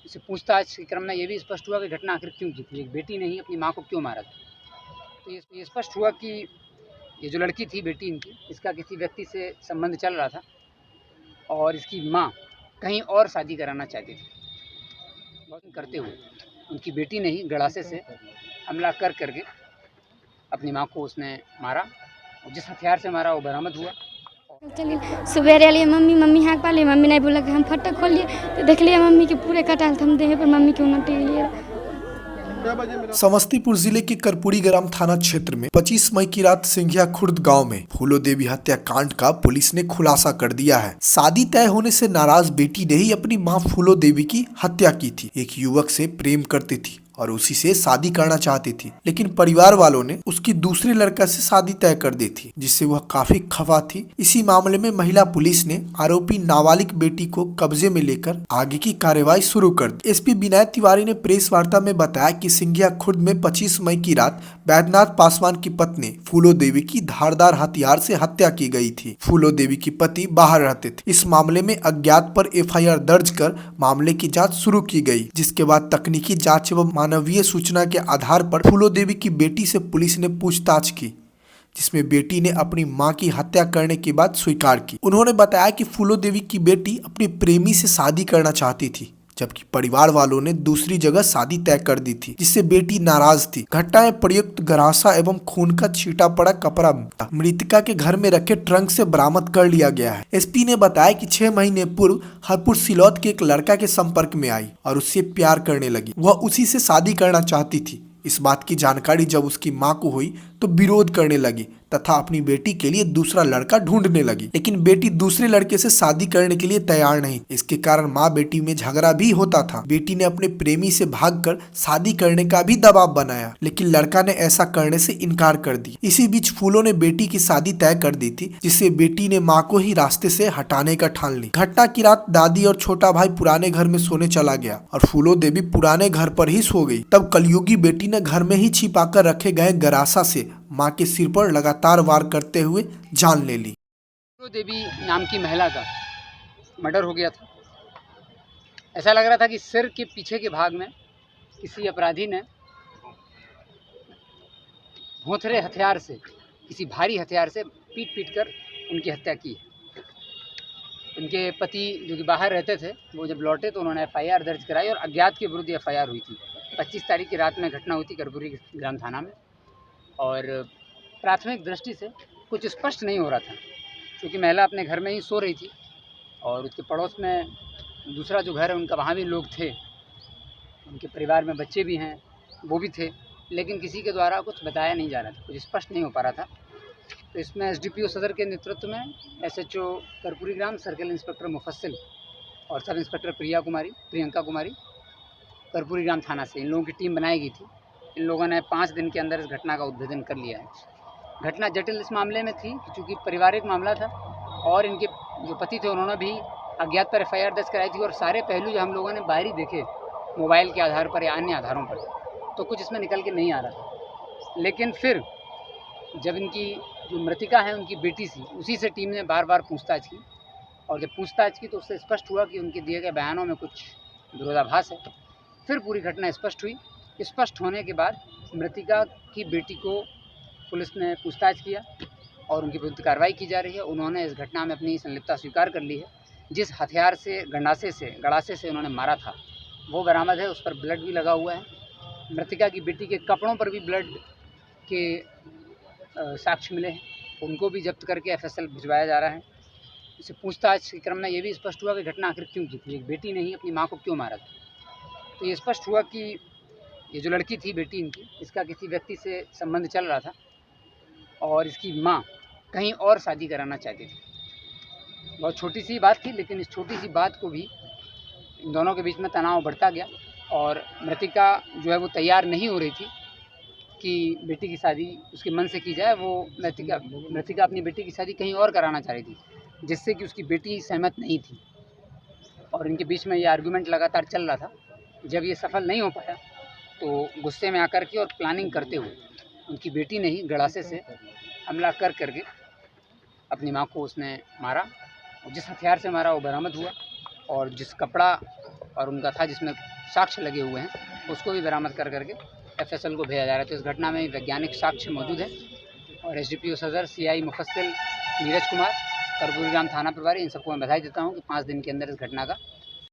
इससे पूछताछ के क्रम में ये भी स्पष्ट हुआ कि घटना आखिर क्यों की थी, एक बेटी ने ही अपनी माँ को क्यों मारा था। तो ये स्पष्ट हुआ कि ये जो लड़की थी बेटी इनकी, इसका किसी व्यक्ति से संबंध चल रहा था और इसकी माँ कहीं और शादी कराना चाहती थी। करते हुए उनकी बेटी ने ही गड़ासे से हमला कर करके अपनी माँ को उसने मारा और जिस हथियार से मारा वो बरामद हुआ। चलिए सुबह रही मम्मी मम्मी हाँक पाली, मम्मी नहीं बोला कि हम फटक खोलिए तो देख लिया मम्मी के पूरे कटाल हम देहे पर मम्मी क्यों न टेलिए। समस्तीपुर जिले के कर्पूरी ग्राम थाना क्षेत्र में 25 मई की रात सिंघिया खुर्द गांव में फूलो देवी हत्याकांड का पुलिस ने खुलासा कर दिया है। शादी तय होने से नाराज बेटी ने ही अपनी मां फूलो देवी की हत्या की थी। एक युवक से प्रेम करती थी और उसी से शादी करना चाहती थी, लेकिन परिवार वालों ने उसकी दूसरे लड़का से शादी तय कर दी थी, जिससे वह काफी खफा थी। इसी मामले में महिला पुलिस ने आरोपी नाबालिग बेटी को कब्जे में लेकर आगे की कार्रवाई शुरू कर दी। एसपी विनय तिवारी ने प्रेस वार्ता में बताया कि सिंघिया खुर्द में 25 मई की रात बैद्यनाथ पासवान की पत्नी फूलो देवी की धारदार हथियार से हत्या की गई थी। फूलो देवी की पति बाहर रहते थे। इस मामले में अज्ञात पर एफआईआर दर्ज कर मामले की जाँच शुरू की गयी, जिसके बाद तकनीकी जाँच एवं मानवीय सूचना के आधार पर फूलो देवी की बेटी से पुलिस ने पूछताछ की, जिसमें बेटी ने अपनी मां की हत्या करने की बात स्वीकार की। उन्होंने बताया कि फूलो देवी की बेटी अपने प्रेमी से शादी करना चाहती थी, जबकि परिवार वालों ने दूसरी जगह शादी तय कर दी थी, जिससे बेटी नाराज थी। घटना में प्रयुक्त गरासा एवं खून का छींटा पड़ा कपड़ा मृतका के घर में रखे ट्रंक से बरामद कर लिया गया है। एसपी ने बताया कि 6 महीने पूर्व हरपुर सिलौत के एक लड़का के संपर्क में आई और उससे प्यार करने लगी। वह उसी से शादी करना चाहती थी। इस बात की जानकारी जब उसकी मां को हुई तो विरोध करने लगी तथा अपनी बेटी के लिए दूसरा लड़का ढूंढने लगी, लेकिन बेटी दूसरे लड़के से शादी करने के लिए तैयार नहीं। इसके कारण मां बेटी में झगड़ा भी होता था। बेटी ने अपने प्रेमी से भागकर शादी करने का भी दबाव बनाया, लेकिन लड़का ने ऐसा करने से इनकार कर दिया। इसी बीच फूलो ने बेटी की शादी तय कर दी थी, जिससे बेटी ने माँ को ही रास्ते से हटाने का ठान ली। घटना की रात दादी और छोटा भाई पुराने घर में सोने चला गया और फूलो देवी पुराने घर पर ही सो गई। तब कलयुगी बेटी ने घर में ही छिपाकर रखे गए गरासा से मां के सिर पर लगातार वार करते हुए जान ले ली। फूलो देवी नाम की महिला का मर्डर हो गया था। ऐसा लग रहा था कि सिर के पीछे के भाग में किसी अपराधी ने भोंथरे हथियार से, किसी भारी हथियार से पीट पीट कर उनकी हत्या की। उनके पति जो कि बाहर रहते थे, वो जब लौटे तो उन्होंने एफआईआर दर्ज कराई और अज्ञात के विरुद्ध एफआईआर हुई थी। 25 तारीख की रात में घटना हुई थी कर्पूरी ग्राम थाना में और प्राथमिक दृष्टि से कुछ स्पष्ट नहीं हो रहा था, क्योंकि महिला अपने घर में ही सो रही थी और उसके पड़ोस में दूसरा जो घर है उनका, वहाँ भी लोग थे, उनके परिवार में बच्चे भी हैं, वो भी थे, लेकिन किसी के द्वारा कुछ बताया नहीं जा रहा था, कुछ स्पष्ट नहीं हो पा रहा था। तो इसमें एसडीपीओ सदर के नेतृत्व में एसएचओ कर्पूरी ग्राम, सर्किल इंस्पेक्टर मुफस्सिल और सब इंस्पेक्टर प्रियंका कुमारी कर्पूरी ग्राम थाना से, इन लोगों की टीम बनाई गई थी। इन लोगों ने 5 दिन के अंदर इस घटना का उद्भेदन कर लिया है। घटना जटिल इस मामले में थी क्योंकि पारिवारिक मामला था और इनके जो पति थे उन्होंने भी अज्ञात पर एफआईआर दर्ज कराई थी और सारे पहलू जो हम लोगों ने बाहरी देखे मोबाइल के आधार पर या अन्य आधारों पर, तो कुछ इसमें निकल के नहीं आ रहा था। लेकिन फिर जब इनकी जो मृतिका है उनकी बेटी थी, उसी से टीम ने बार बार पूछताछ की और जब पूछताछ की तो उससे स्पष्ट हुआ कि उनके दिए गए बयानों में कुछ विरोधाभास है। फिर पूरी घटना स्पष्ट हुई। स्पष्ट होने के बाद मृतिका की बेटी को पुलिस ने पूछताछ किया और उनके विरुद्ध कार्रवाई की जा रही है। उन्होंने इस घटना में अपनी संलिप्तता स्वीकार कर ली है। जिस हथियार से गड़ासे से उन्होंने मारा था वो बरामद है, उस पर ब्लड भी लगा हुआ है। मृतिका की बेटी के कपड़ों पर भी ब्लड के साक्ष्य मिले हैं, उनको भी जब्त करके एफएसएल भिजवाया जा रहा है। इससे पूछताछ के क्रम में ये भी स्पष्ट हुआ कि घटना आखिर क्यों की थी, एक बेटी ने ही अपनी माँ को क्यों मारा था। तो ये स्पष्ट हुआ कि ये जो लड़की थी बेटी इनकी, इसका किसी व्यक्ति से संबंध चल रहा था और इसकी माँ कहीं और शादी कराना चाहती थी। बहुत छोटी सी बात थी, लेकिन इस छोटी सी बात को भी इन दोनों के बीच में तनाव बढ़ता गया और मृतिका जो है वो तैयार नहीं हो रही थी कि बेटी की शादी उसके मन से की जाए। वो मृतिका अपनी बेटी की शादी कहीं और कराना चाह रही थी, जिससे कि उसकी बेटी सहमत नहीं थी और इनके बीच में ये आर्गुमेंट लगातार चल रहा था। जब ये सफल नहीं हो पाया तो गुस्से में आकर के और प्लानिंग करते हुए उनकी बेटी ने ही गड़ासे से हमला कर करके अपनी माँ को उसने मारा और जिस हथियार से मारा वो बरामद हुआ और जिस कपड़ा और उनका था जिसमें साक्ष्य लगे हुए हैं, उसको भी बरामद कर करके FSL को भेजा जा रहा है। तो इस घटना में वैज्ञानिक साक्ष्य मौजूद है और SDPO सदर CI मुफस्सिल नीरज कुमार, कर्पूरी ग्राम थाना प्रभारी, इन सबको मैं बधाई देता हूँ कि 5 दिन के अंदर इस घटना का